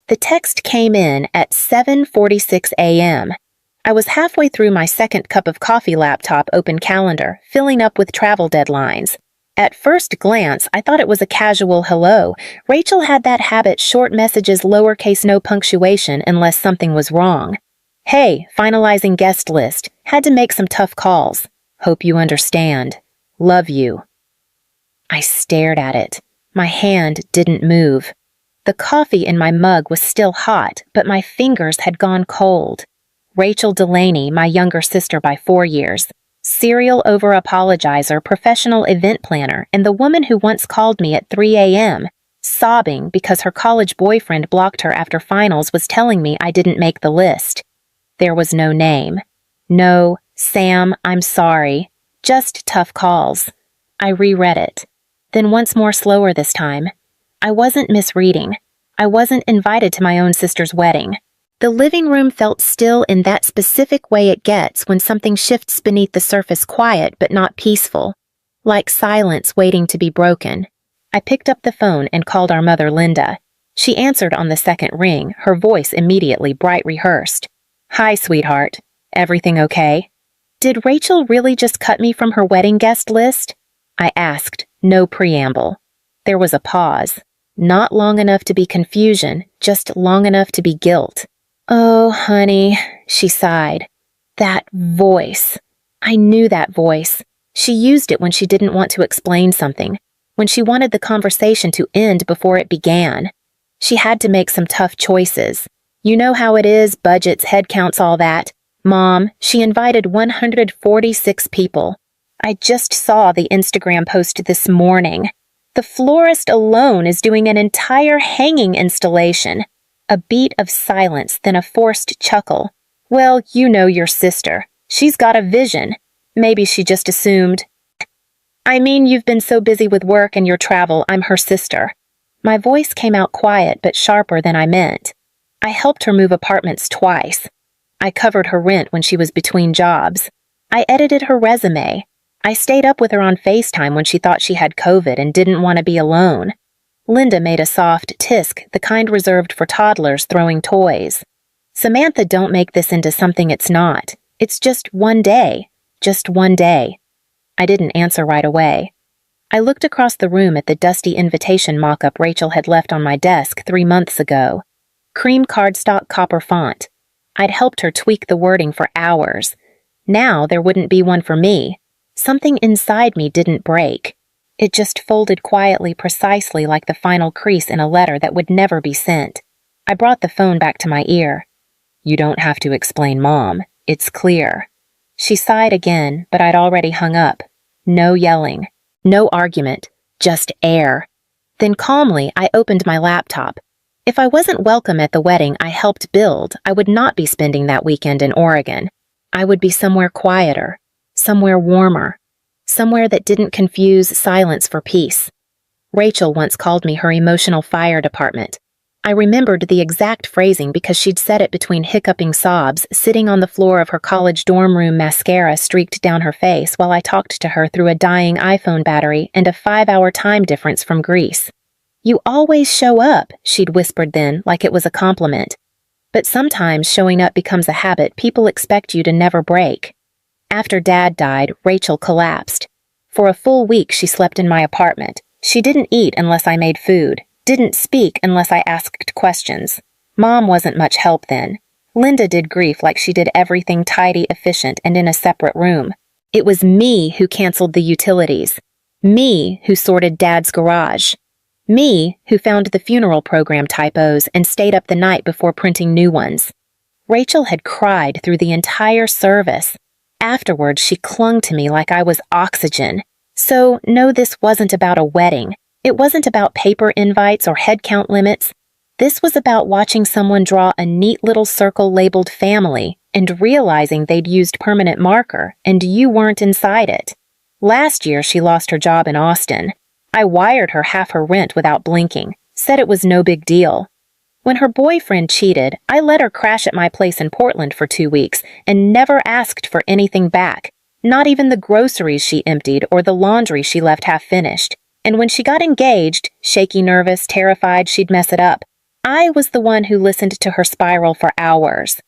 The text came in at 7:46 a.m. I was halfway through my second cup of coffee laptop open calendar, filling up with travel deadlines. At first glance, I thought it was a casual hello. Rachel had that habit, short messages, lowercase, no punctuation unless something was wrong. Hey, finalizing guest list. Had to make some tough calls. Hope you understand. Love you. I stared at it. My hand didn't move. The coffee in my mug was still hot, but my fingers had gone cold. Rachel Delaney, my younger sister by 4 years, serial over-apologizer, professional event planner, and the woman who once called me at 3 a.m., sobbing because her college boyfriend blocked her after finals, was telling me I didn't make the list. There was no name. No, Sam, I'm sorry. Just tough calls. I reread it. Then once more slower this time. I wasn't misreading. I wasn't invited to my own sister's wedding. The living room felt still in that specific way it gets when something shifts beneath the surface, quiet but not peaceful, like silence waiting to be broken. I picked up the phone and called our mother, Linda. She answered on the second ring, her voice immediately bright, rehearsed. Hi, sweetheart. Everything okay? Did Rachel really just cut me from her wedding guest list? I asked, no preamble. There was a pause. Not long enough to be confusion, just long enough to be guilt. Oh, honey, she sighed. That voice. I knew that voice. She used it when she didn't want to explain something, when she wanted the conversation to end before it began. She had to make some tough choices. You know how it is, budgets, head counts, all that. Mom, she invited 146 people. I just saw the Instagram post this morning. The florist alone is doing an entire hanging installation. A beat of silence, then a forced chuckle. Well, you know your sister. She's got a vision. Maybe she just assumed. I mean, you've been so busy with work and your travel, I'm her sister. My voice came out quiet but sharper than I meant. I helped her move apartments twice. I covered her rent when she was between jobs. I edited her resume. I stayed up with her on FaceTime when she thought she had COVID and didn't want to be alone. Linda made a soft tisk, the kind reserved for toddlers throwing toys. Samantha, don't make this into something it's not. It's just one day. Just one day. I didn't answer right away. I looked across the room at the dusty invitation mock-up Rachel had left on my desk 3 months ago. Cream cardstock copper font. I'd helped her tweak the wording for hours. Now there wouldn't be one for me. Something inside me didn't break. It just folded quietly, precisely like the final crease in a letter that would never be sent. I brought the phone back to my ear. You don't have to explain, Mom. It's clear. She sighed again, but I'd already hung up. No yelling. No argument. Just air. Then calmly, I opened my laptop. If I wasn't welcome at the wedding I helped build, I would not be spending that weekend in Oregon. I would be somewhere quieter, somewhere warmer. Somewhere that didn't confuse silence for peace. Rachel once called me her emotional fire department. I remembered the exact phrasing because she'd said it between hiccuping sobs, sitting on the floor of her college dorm room, mascara streaked down her face while I talked to her through a dying iPhone battery and a 5-hour time difference from Greece. You always show up, she'd whispered then, like it was a compliment. But sometimes showing up becomes a habit people expect you to never break. After Dad died, Rachel collapsed. For a full week she slept in my apartment. She didn't eat unless I made food, didn't speak unless I asked questions. Mom wasn't much help then. Linda did grief like she did everything tidy, efficient, and in a separate room. It was me who canceled the utilities. Me who sorted Dad's garage. Me who found the funeral program typos and stayed up the night before printing new ones. Rachel had cried through the entire service. Afterwards, she clung to me like I was oxygen. So, no, this wasn't about a wedding. It wasn't about paper invites or head count limits. This was about watching someone draw a neat little circle labeled family and realizing they'd used permanent marker and you weren't inside it. Last year, she lost her job in Austin. I wired her half her rent without blinking, said it was no big deal. When her boyfriend cheated, I let her crash at my place in Portland for 2 weeks and never asked for anything back, not even the groceries she emptied or the laundry she left half-finished. And when she got engaged, shaky, nervous, terrified she'd mess it up, I was the one who listened to her spiral for hours.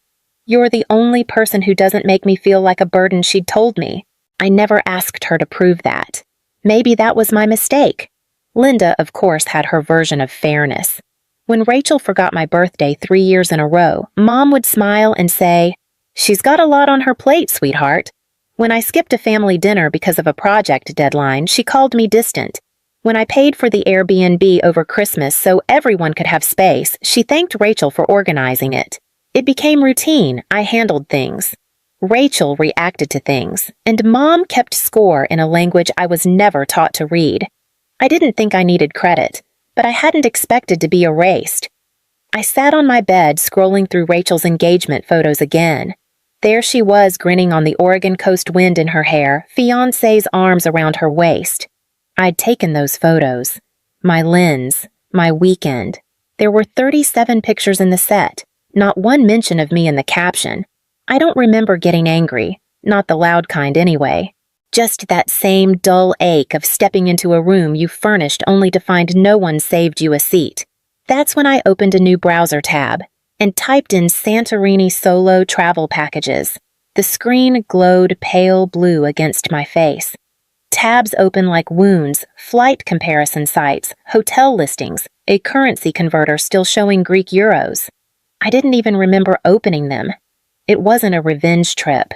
"You're the only person who doesn't make me feel like a burden," she'd told me. I never asked her to prove that. Maybe that was my mistake. Linda, of course, had her version of fairness. When Rachel forgot my birthday 3 years in a row, Mom would smile and say, "She's got a lot on her plate, sweetheart." When I skipped a family dinner because of a project deadline, she called me distant. When I paid for the Airbnb over Christmas so everyone could have space, she thanked Rachel for organizing it. It became routine. I handled things. Rachel reacted to things, and Mom kept score in a language I was never taught to read. I didn't think I needed credit, but I hadn't expected to be erased. I sat on my bed scrolling through Rachel's engagement photos again. There she was, grinning on the Oregon coast wind in her hair, fiancé's arms around her waist. I'd taken those photos. My lens, my weekend. There were 37 pictures in the set, not one mention of me in the caption. I don't remember getting angry, not the loud kind anyway. Just that same dull ache of stepping into a room you furnished only to find no one saved you a seat. That's when I opened a new browser tab and typed in Santorini solo travel packages. The screen glowed pale blue against my face. Tabs open like wounds, flight comparison sites, hotel listings, a currency converter still showing Greek euros. I didn't even remember opening them. It wasn't a revenge trip.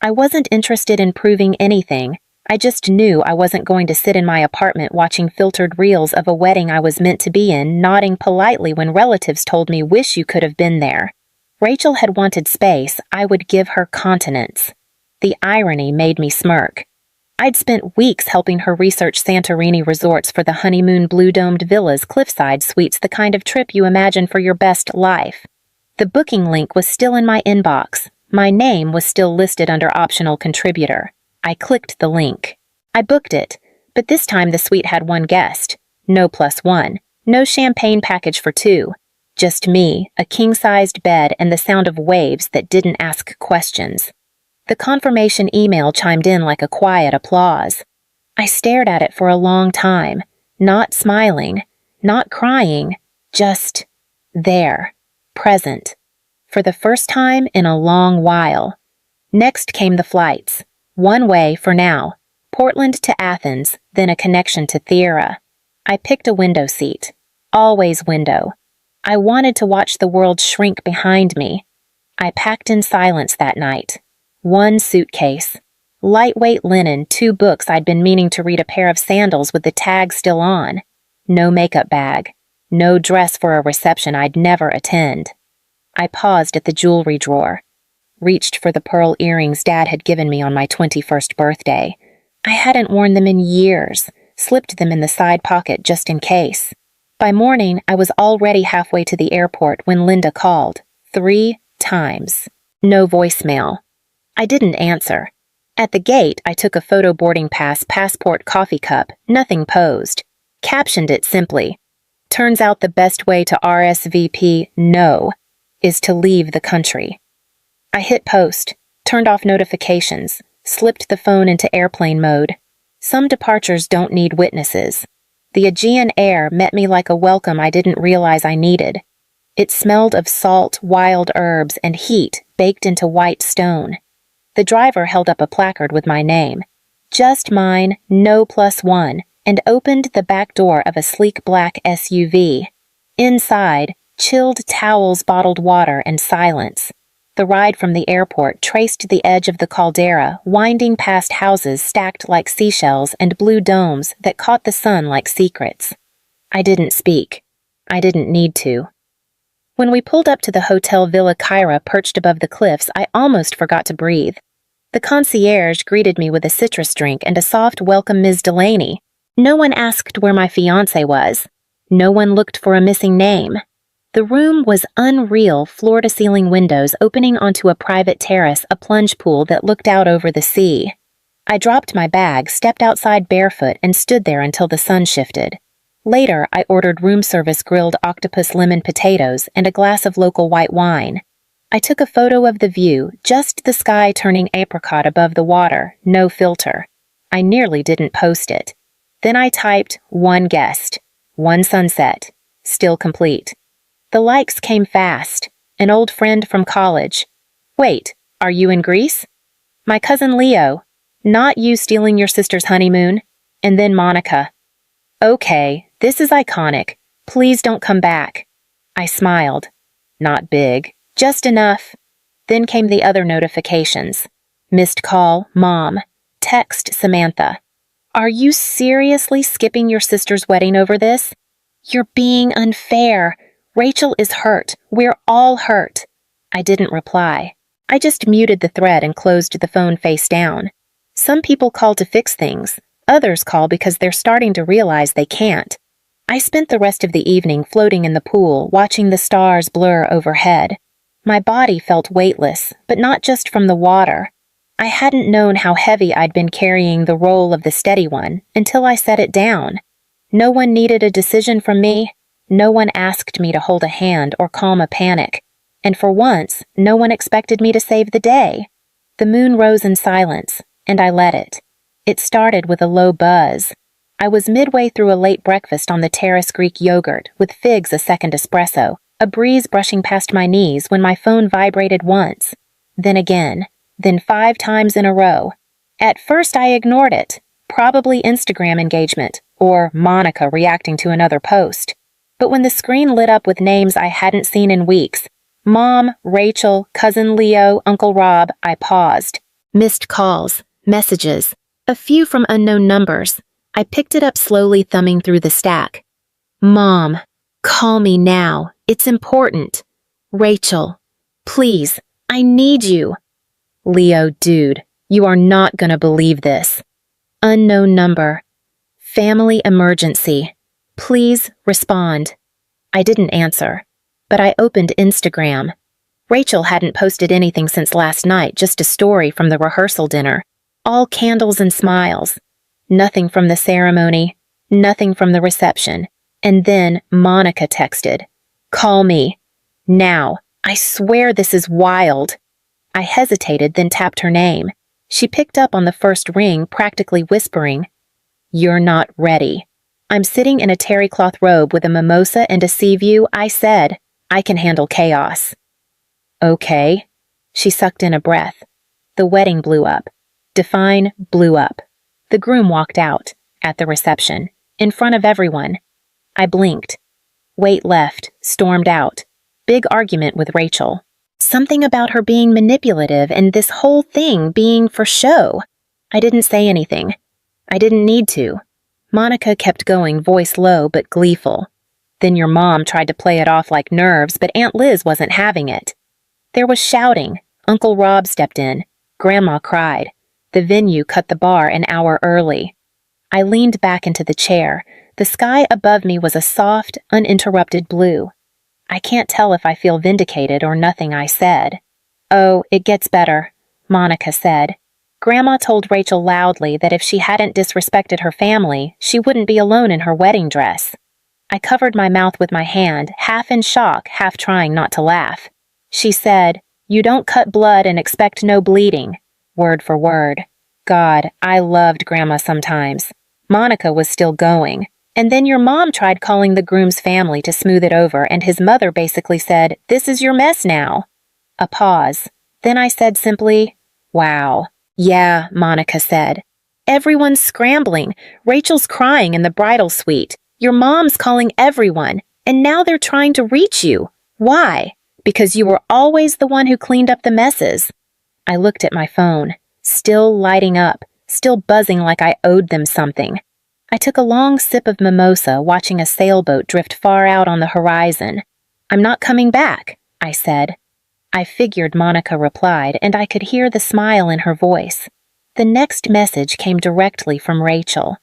I wasn't interested in proving anything. I just knew I wasn't going to sit in my apartment watching filtered reels of a wedding I was meant to be in, nodding politely when relatives told me, "Wish you could have been there." Rachel had wanted space. I would give her continence. The irony made me smirk. I'd spent weeks helping her research Santorini resorts for the honeymoon blue-domed villas, cliffside suites, the kind of trip you imagine for your best life. The booking link was still in my inbox. My name was still listed under optional contributor. I clicked the link. I booked it, but this time the suite had one guest. No +1. No champagne package for 2. Just me, a king-sized bed, and the sound of waves that didn't ask questions. The confirmation email chimed in like a quiet applause. I stared at it for a long time, not smiling, not crying, just there, present. For the first time in a long while. Next came the flights. One way for now. Portland to Athens, then a connection to Thera. I picked a window seat. Always window. I wanted to watch the world shrink behind me. I packed in silence that night. 1 suitcase. Lightweight linen, 2 books I'd been meaning to read, a pair of sandals with the tag still on. No makeup bag. No dress for a reception I'd never attend. I paused at the jewelry drawer. Reached for the pearl earrings Dad had given me on my 21st birthday. I hadn't worn them in years, slipped them in the side pocket just in case. By morning, I was already halfway to the airport when Linda called. 3 times. No voicemail. I didn't answer. At the gate, I took a photo boarding pass passport coffee cup, nothing posed. Captioned it simply, "Turns out the best way to RSVP no is to leave the country." I hit post, turned off notifications, slipped the phone into airplane mode. Some departures don't need witnesses. The Aegean air met me like a welcome I didn't realize I needed. It smelled of salt, wild herbs, and heat baked into white stone. The driver held up a placard with my name. Just mine, no +1, and opened the back door of a sleek black SUV. Inside, chilled towels, bottled water, and silence. The ride from the airport traced the edge of the caldera, winding past houses stacked like seashells and blue domes that caught the sun like secrets. I didn't speak. I didn't need to. When we pulled up to the Hotel Villa Kyra perched above the cliffs, I almost forgot to breathe. The concierge greeted me with a citrus drink and a soft "Welcome, Ms. Delaney." No one asked where my fiancé was. No one looked for a missing name. The room was unreal, floor-to-ceiling windows opening onto a private terrace, a plunge pool that looked out over the sea. I dropped my bag, stepped outside barefoot, and stood there until the sun shifted. Later, I ordered room service grilled octopus lemon potatoes and a glass of local white wine. I took a photo of the view, just the sky turning apricot above the water, no filter. I nearly didn't post it. Then I typed 1 guest, 1 sunset, still complete. The likes came fast. An old friend from college. Wait, are you in Greece? My cousin Leo. Not you stealing your sister's honeymoon. And then Monica. Okay, this is iconic. Please don't come back. I smiled. Not big, just enough. Then came the other notifications. Missed call, Mom. Text, Samantha. Are you seriously skipping your sister's wedding over this? You're being unfair. Rachel is hurt. We're all hurt. I didn't reply. I just muted the thread and closed the phone face down. Some people call to fix things. Others call because they're starting to realize they can't. I spent the rest of the evening floating in the pool, watching the stars blur overhead. My body felt weightless, but not just from the water. I hadn't known how heavy I'd been carrying the role of the steady one until I set it down. No one needed a decision from me. No one asked me to hold a hand or calm a panic. And for once, no one expected me to save the day. The moon rose in silence, and I let it. It started with a low buzz. I was midway through a late breakfast on the terrace Greek yogurt with figs a second espresso, a breeze brushing past my knees when my phone vibrated once, then again, then 5 times in a row. At first I ignored it, probably Instagram engagement, or Monica reacting to another post. But when the screen lit up with names I hadn't seen in weeks, Mom, Rachel, Cousin Leo, Uncle Rob, I paused. Missed calls, messages, a few from unknown numbers. I picked it up slowly, thumbing through the stack. Mom, call me now. It's important. Rachel, please, I need you. Leo, dude, you are not gonna believe this. Unknown number. Family emergency. Please respond. I didn't answer, but I opened Instagram. Rachel hadn't posted anything since last night, just a story from the rehearsal dinner. All candles and smiles. Nothing from the ceremony, nothing from the reception. And then Monica texted, "Call me. Now. I swear this is wild." I hesitated, then tapped her name. She picked up on the first ring, practically whispering, "You're not ready." I'm sitting in a terry cloth robe with a mimosa and a sea view. I said, "I can handle chaos." Okay. She sucked in a breath. The wedding blew up. Define blew up. The groom walked out, at the reception, in front of everyone. I blinked. Wait left, stormed out. Big argument with Rachel. Something about her being manipulative and this whole thing being for show. I didn't say anything. I didn't need to. Monica kept going, voice low but gleeful. Then your mom tried to play it off like nerves, but Aunt Liz wasn't having it. There was shouting. Uncle Rob stepped in. Grandma cried. The venue cut the bar an hour early. I leaned back into the chair. The sky above me was a soft, uninterrupted blue. I can't tell if I feel vindicated or nothing I said. "Oh, it gets better," Monica said. Grandma told Rachel loudly that if she hadn't disrespected her family, she wouldn't be alone in her wedding dress. I covered my mouth with my hand, half in shock, half trying not to laugh. She said, "You don't cut blood and expect no bleeding," word for word. God, I loved Grandma sometimes. Monica was still going. And then your mom tried calling the groom's family to smooth it over, and his mother basically said, "This is your mess now." A pause. Then I said simply, "Wow." "Yeah," Monica said. "Everyone's scrambling. Rachel's crying in the bridal suite. Your mom's calling everyone, and now they're trying to reach you. Why? Because you were always the one who cleaned up the messes." I looked at my phone, still lighting up, still buzzing like I owed them something. I took a long sip of mimosa, watching a sailboat drift far out on the horizon. "I'm not coming back," I said. I figured Monica replied, and I could hear the smile in her voice. The next message came directly from Rachel.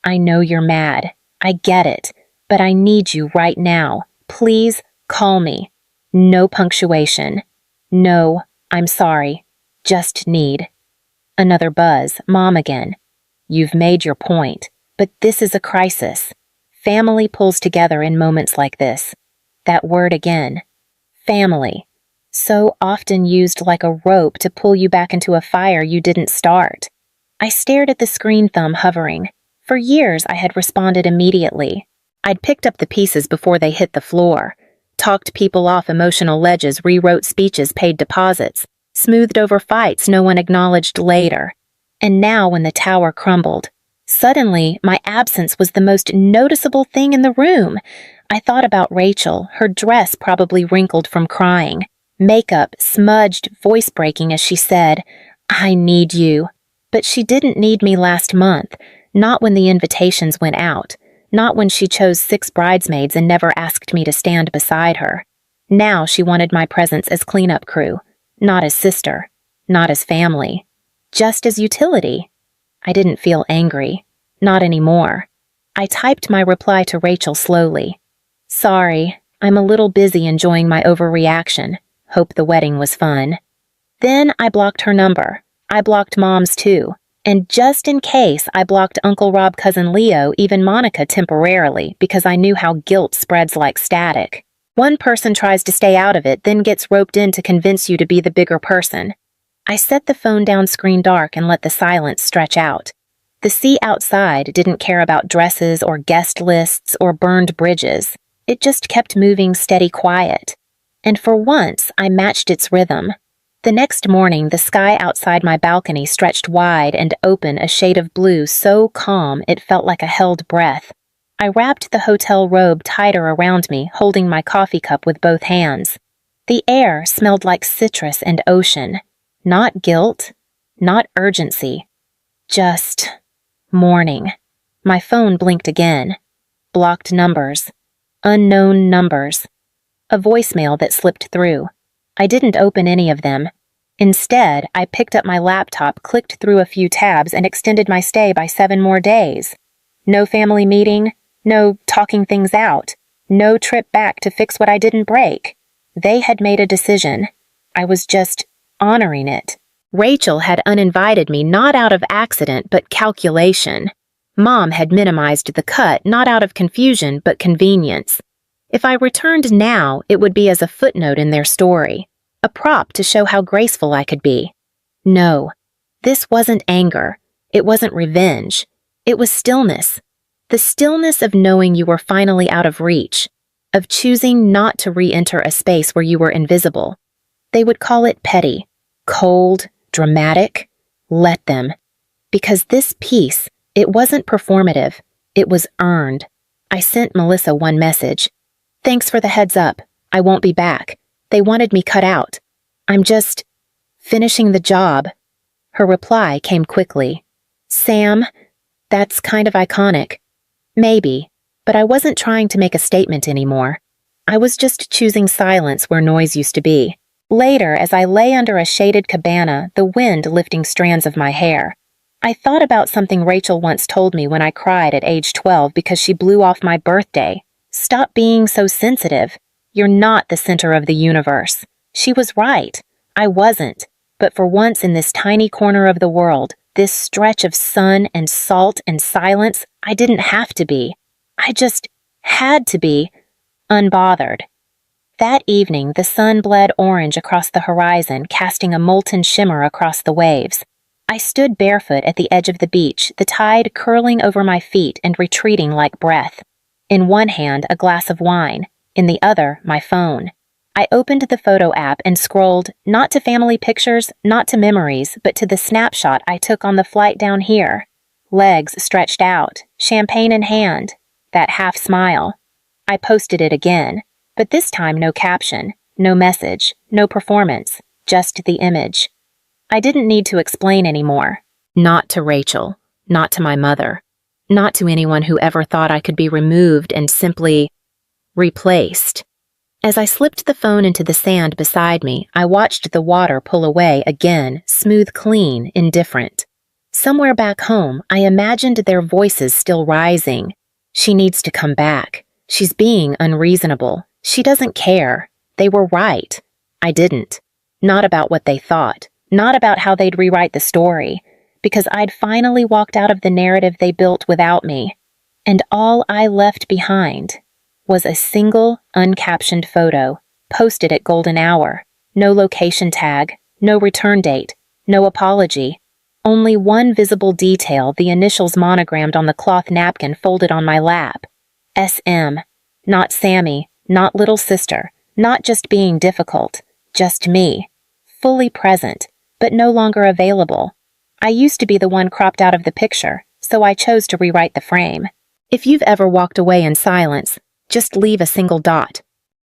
"I know you're mad. I get it. But I need you right now. Please call me." No punctuation. No, I'm sorry. Just need. Another buzz, Mom again. "You've made your point. But this is a crisis. Family pulls together in moments like this." That word again. Family. So often used like a rope to pull you back into a fire you didn't start. I stared at the screen thumb hovering. For years I had responded immediately. I'd picked up the pieces before they hit the floor. talked people off emotional ledges, rewrote speeches, paid deposits, smoothed over fights no one acknowledged later. And now when the tower crumbled, suddenly my absence was the most noticeable thing in the room. I thought about Rachel, her dress probably wrinkled from crying, makeup smudged, voice breaking as she said, "I need you." But she didn't need me last month, not when the invitations went out, not when she chose 6 bridesmaids and never asked me to stand beside her. Now she wanted my presence as cleanup crew, not as sister, not as family, just as utility. I didn't feel angry, not anymore. I typed my reply to Rachel slowly. "Sorry, I'm a little busy enjoying my overreaction. Hope the wedding was fun." Then I blocked her number. I blocked Mom's too. And just in case, I blocked Uncle Rob, Cousin Leo, even Monica temporarily, because I knew how guilt spreads like static. One person tries to stay out of it, then gets roped in to convince you to be the bigger person. I set the phone down screen dark and let the silence stretch out. The sea outside didn't care about dresses or guest lists or burned bridges. It just kept moving steady quiet. And for once, I matched its rhythm. The next morning, the sky outside my balcony stretched wide and open, a shade of blue so calm it felt like a held breath. I wrapped the hotel robe tighter around me, holding my coffee cup with both hands. The air smelled like citrus and ocean. Not guilt, not urgency. Just morning. My phone blinked again. Blocked numbers. Unknown numbers. A voicemail that slipped through. I didn't open any of them. Instead, I picked up my laptop, clicked through a few tabs, and extended my stay by 7 more days. No family meeting, no talking things out, no trip back to fix what I didn't break. They had made a decision. I was just honoring it. Rachel had uninvited me not out of accident but calculation. Mom had minimized the cut not out of confusion but convenience. If I returned now, it would be as a footnote in their story, a prop to show how graceful I could be. No, this wasn't anger. It wasn't revenge. It was stillness. The stillness of knowing you were finally out of reach, of choosing not to re-enter a space where you were invisible. They would call it petty, cold, dramatic. Let them. Because this peace, it wasn't performative. It was earned. I sent Melissa one message. "Thanks for the heads up. I won't be back. They wanted me cut out. I'm just finishing the job." Her reply came quickly. "Sam, that's kind of iconic." Maybe, but I wasn't trying to make a statement anymore. I was just choosing silence where noise used to be. Later, as I lay under a shaded cabana, the wind lifting strands of my hair, I thought about something Rachel once told me when I cried at age 12 because she blew off my birthday. "Stop being so sensitive. You're not the center of the universe." She was right. I wasn't. But for once in this tiny corner of the world, this stretch of sun and salt and silence, I didn't have to be. I just had to be unbothered. That evening, the sun bled orange across the horizon, casting a molten shimmer across the waves. I stood barefoot at the edge of the beach, the tide curling over my feet and retreating like breath. In one hand, a glass of wine. In the other, my phone. I opened the photo app and scrolled, not to family pictures, not to memories, but to the snapshot I took on the flight down here. Legs stretched out, champagne in hand, that half smile. I posted it again, but this time no caption, no message, no performance, just the image. I didn't need to explain anymore. Not to Rachel, not to my mother, not to anyone who ever thought I could be removed and simply replaced. As I slipped the phone into the sand beside me, I watched the water pull away again, smooth, clean, indifferent. Somewhere back home, I imagined their voices still rising. "She needs to come back. She's being unreasonable. She doesn't care." They were right. I didn't. Not about what they thought. Not about how they'd rewrite the story. Because I'd finally walked out of the narrative they built without me. And all I left behind was a single, uncaptioned photo, posted at golden hour. No location tag, no return date, no apology. Only one visible detail, the initials monogrammed on the cloth napkin folded on my lap. SM. Not Sammy, not little sister, not just being difficult, just me. Fully present, but no longer available. I used to be the one cropped out of the picture, so I chose to rewrite the frame. If you've ever walked away in silence, just leave a single dot.